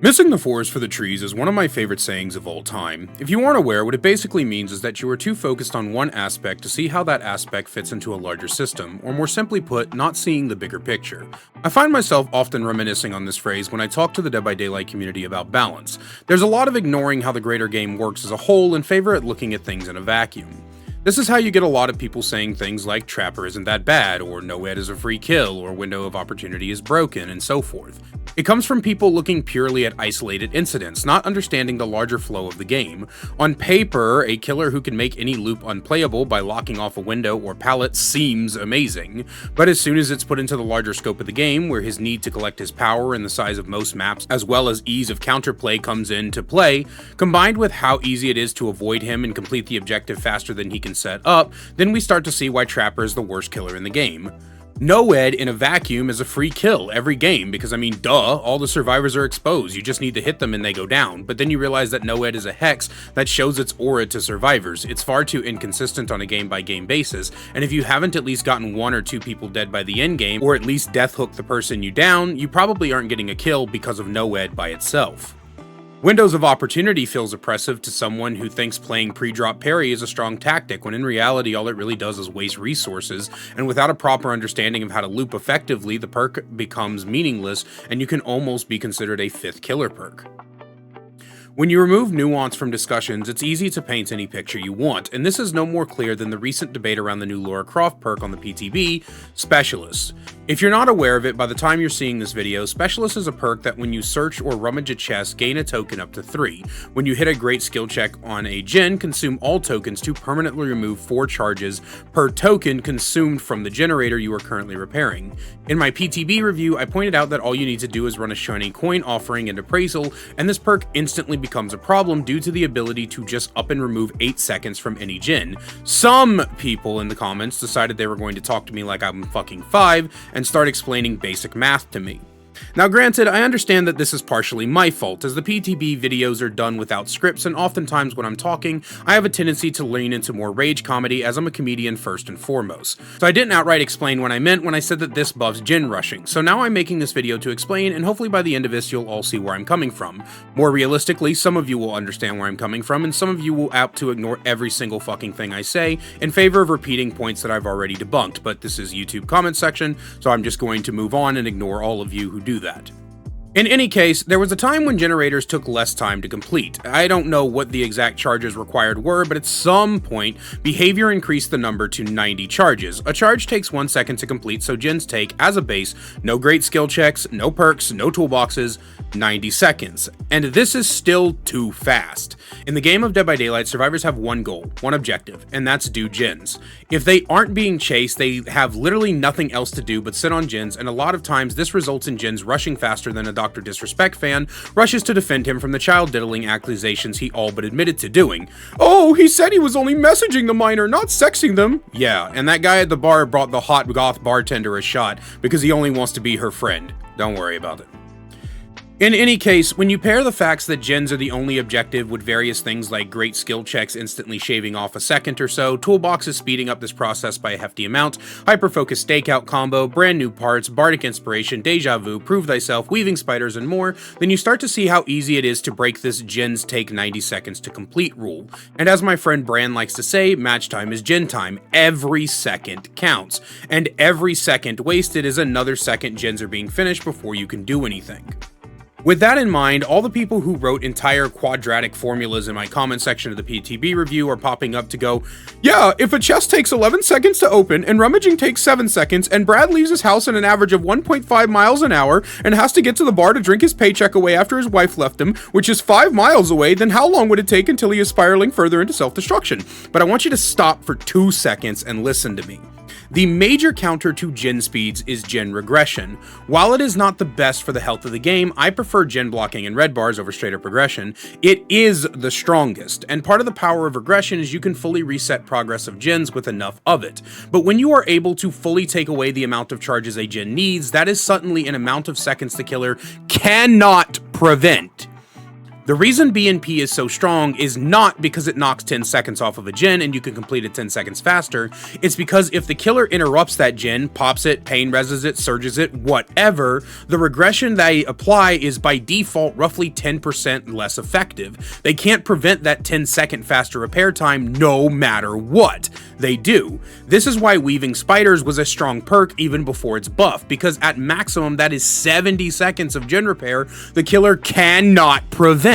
Missing the forest for the trees is one of my favorite sayings of all time. If you aren't aware, what it basically means is that you are too focused on one aspect to see how that aspect fits into a larger system, or more simply put, not seeing the bigger picture. I find myself often reminiscing on this phrase when I talk to the Dead by Daylight community about balance. There's a lot of ignoring how the greater game works as a whole and favor at looking at things in a vacuum. This is how you get a lot of people saying things like Trapper isn't that bad, or NOED is a free kill, or Window of Opportunity is broken, and so forth. It comes from people looking purely at isolated incidents, not understanding the larger flow of the game. On paper, a killer who can make any loop unplayable by locking off a window or pallet seems amazing, but as soon as it's put into the larger scope of the game, where his need to collect his power in the size of most maps, as well as ease of counterplay comes into play, combined with how easy it is to avoid him and complete the objective faster than he can set up, then we start to see why Trapper is the worst killer in the game. NOED in a vacuum is a free kill every game because, I mean, duh, all the survivors are exposed, you just need to hit them and they go down, but then you realize that NOED is a hex that shows its aura to survivors. It's far too inconsistent on a game-by-game basis, and if you haven't at least gotten one or two people dead by the end game, or at least death hook the person you down, you probably aren't getting a kill because of NOED by itself. Windows of Opportunity feels oppressive to someone who thinks playing pre-drop parry is a strong tactic, when in reality all it really does is waste resources, and without a proper understanding of how to loop effectively, the perk becomes meaningless, and you can almost be considered a fifth killer perk. When you remove nuance from discussions, it's easy to paint any picture you want, and this is no more clear than the recent debate around the new Lara Croft perk on the PTB, Specialist. If you're not aware of it, by the time you're seeing this video, Specialist is a perk that when you search or rummage a chest, gain a token up to 3. When you hit a great skill check on a gen, consume all tokens to permanently remove 4 charges per token consumed from the generator you are currently repairing. In my PTB review, I pointed out that all you need to do is run a shiny coin offering and appraisal, and this perk instantly becomes a problem due to the ability to just up and remove 8 seconds from any gen. Some people in the comments decided they were going to talk to me like I'm fucking 5 and start explaining basic math to me. Now granted, I understand that this is partially my fault, as the PTB videos are done without scripts, and oftentimes when I'm talking, I have a tendency to lean into more rage comedy as I'm a comedian first and foremost. So I didn't outright explain what I meant when I said that this buffs gen rushing, so now I'm making this video to explain, and hopefully by the end of this you'll all see where I'm coming from. More realistically, some of you will understand where I'm coming from, and some of you will opt to ignore every single fucking thing I say in favor of repeating points that I've already debunked, but this is YouTube comment section, so I'm just going to move on and ignore all of you who do that. In any case, there was a time when generators took less time to complete. I don't know what the exact charges required were, but at some point, behavior increased the number to 90 charges. A charge takes 1 second to complete, so gens take, as a base, no great skill checks, no perks, no toolboxes, 90 seconds. And this is still too fast. In the game of Dead by Daylight, survivors have one goal, one objective, and that's do gens. If they aren't being chased, they have literally nothing else to do but sit on gens, and a lot of times this results in gens rushing faster than a Dr. Disrespect fan rushes to defend him from the child diddling accusations he all but admitted to doing. Oh, he said he was only messaging the minor, not sexing them. Yeah, and that guy at the bar brought the hot goth bartender a shot because he only wants to be her friend. Don't worry about it. In any case, when you pair the facts that gens are the only objective with various things like great skill checks instantly shaving off a second or so, toolboxes speeding up this process by a hefty amount, hyper-focused stakeout combo, brand new parts, bardic inspiration, deja vu, prove thyself, weaving spiders, and more, then you start to see how easy it is to break this gens take 90 seconds to complete rule. And as my friend Bran likes to say, match time is gen time. Every second counts. And every second wasted is another second gens are being finished before you can do anything. With that in mind, all the people who wrote entire quadratic formulas in my comment section of the PTB review are popping up to go, yeah, if a chest takes 11 seconds to open, and rummaging takes 7 seconds, and Brad leaves his house at an average of 1.5 miles an hour, and has to get to the bar to drink his paycheck away after his wife left him, which is 5 miles away, then how long would it take until he is spiraling further into self-destruction? But I want you to stop for 2 seconds and listen to me. The major counter to gen speeds is gen regression. While it is not the best for the health of the game, I prefer gen blocking and red bars over straight up regression. It is the strongest, and part of the power of regression is you can fully reset progress of gens with enough of it. But when you are able to fully take away the amount of charges a gen needs, that is suddenly an amount of seconds the killer cannot prevent. The reason BNP is so strong is not because it knocks 10 seconds off of a gen and you can complete it 10 seconds faster. It's because if the killer interrupts that gen, pops it, pain reses it, surges it, whatever, the regression they apply is by default roughly 10% less effective. They can't prevent that 10-second faster repair time no matter what they do. This is why Weaving Spiders was a strong perk even before its buff, because at maximum that is 70 seconds of gen repair the killer cannot prevent.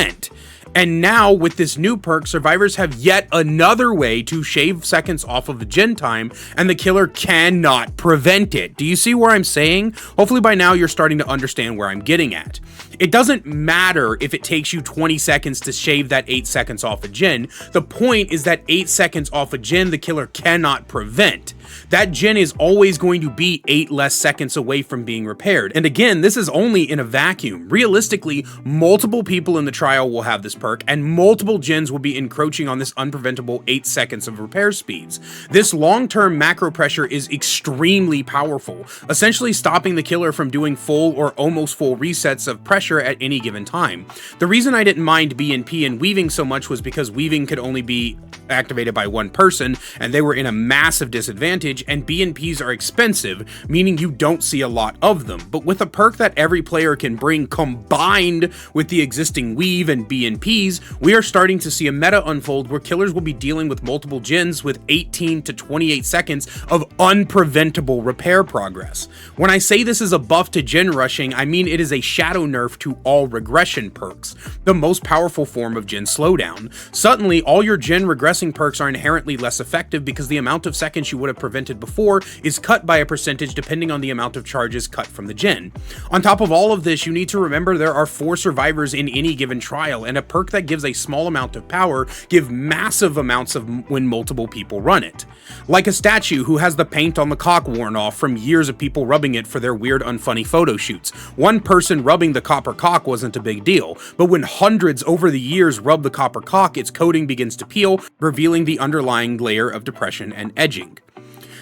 And now with this new perk, survivors have yet another way to shave seconds off of the gen time, and the killer cannot prevent it. Do you see where I'm saying? Hopefully by now you're starting to understand where I'm getting at. It doesn't matter if it takes you 20 seconds to shave that 8 seconds off a gen. The point is that 8 seconds off a gen the killer cannot prevent. That gen is always going to be 8 less seconds away from being repaired. And again, this is only in a vacuum. Realistically, multiple people in the trial will have this perk, and multiple gens will be encroaching on this unpreventable 8 seconds of repair speeds. This long-term macro pressure is extremely powerful, essentially stopping the killer from doing full or almost full resets of pressure at any given time. The reason I didn't mind BNP and Weaving so much was because Weaving could only be activated by one person, and they were in a massive disadvantage, and BNPs are expensive, meaning you don't see a lot of them. But with a perk that every player can bring combined with the existing Weave and BNPs, we are starting to see a meta unfold where killers will be dealing with multiple gens with 18 to 28 seconds of unpreventable repair progress. When I say this is a buff to gen rushing, I mean it is a shadow nerf to all regression perks, the most powerful form of gen slowdown. Suddenly, all your gen regressing perks are inherently less effective because the amount of seconds you would have prevented before is cut by a percentage depending on the amount of charges cut from the gen. On top of all of this, you need to remember there are 4 survivors in any given trial, and a perk that gives a small amount of power give massive amounts of when multiple people run it. Like a statue who has the paint on the cock worn off from years of people rubbing it for their weird unfunny photo shoots. One person rubbing the copper cock wasn't a big deal, but when hundreds over the years rub the copper cock, its coating begins to peel, revealing the underlying layer of depression and edging.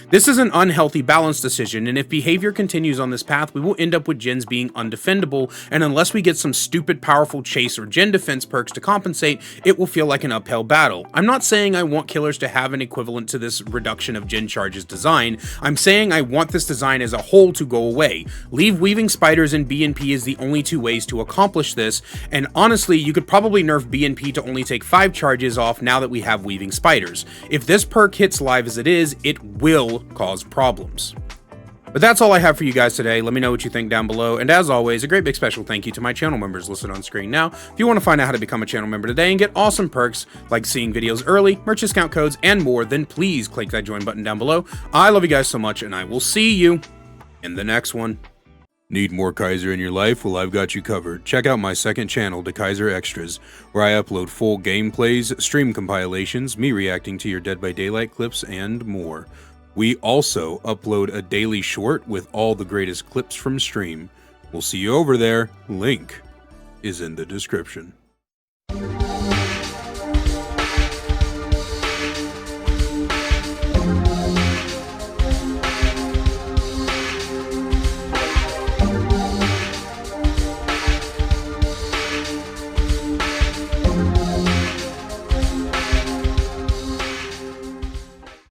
This is an unhealthy balance decision, and if behavior continues on this path, we will end up with gens being undefendable, and unless we get some stupid powerful chase or gen defense perks to compensate, it will feel like an uphill battle. I'm not saying I want killers to have an equivalent to this reduction of gen charges design. I'm saying I want this design as a whole to go away. Leave Weaving Spiders and BNP is the only 2 ways to accomplish this, and honestly, you could probably nerf BNP to only take 5 charges off now that we have Weaving Spiders. If this perk hits live as it is, it will cause problems. But that's all I have for you guys today. Let me know what you think down below, and as always, a great big special thank you to my channel members listed on screen now. If you want to find out how to become a channel member today and get awesome perks like seeing videos early, merch discount codes, and more, then please click that join button down below. I love you guys so much, and I will see you in the next one. Need more Kaiser in your life? Well, I've got you covered. Check out my second channel, DeKaiser Extras, where I upload full gameplays, stream compilations, me reacting to your Dead by Daylight clips, and more. We also upload a daily short with all the greatest clips from stream. We'll see you over there. Link is in the description.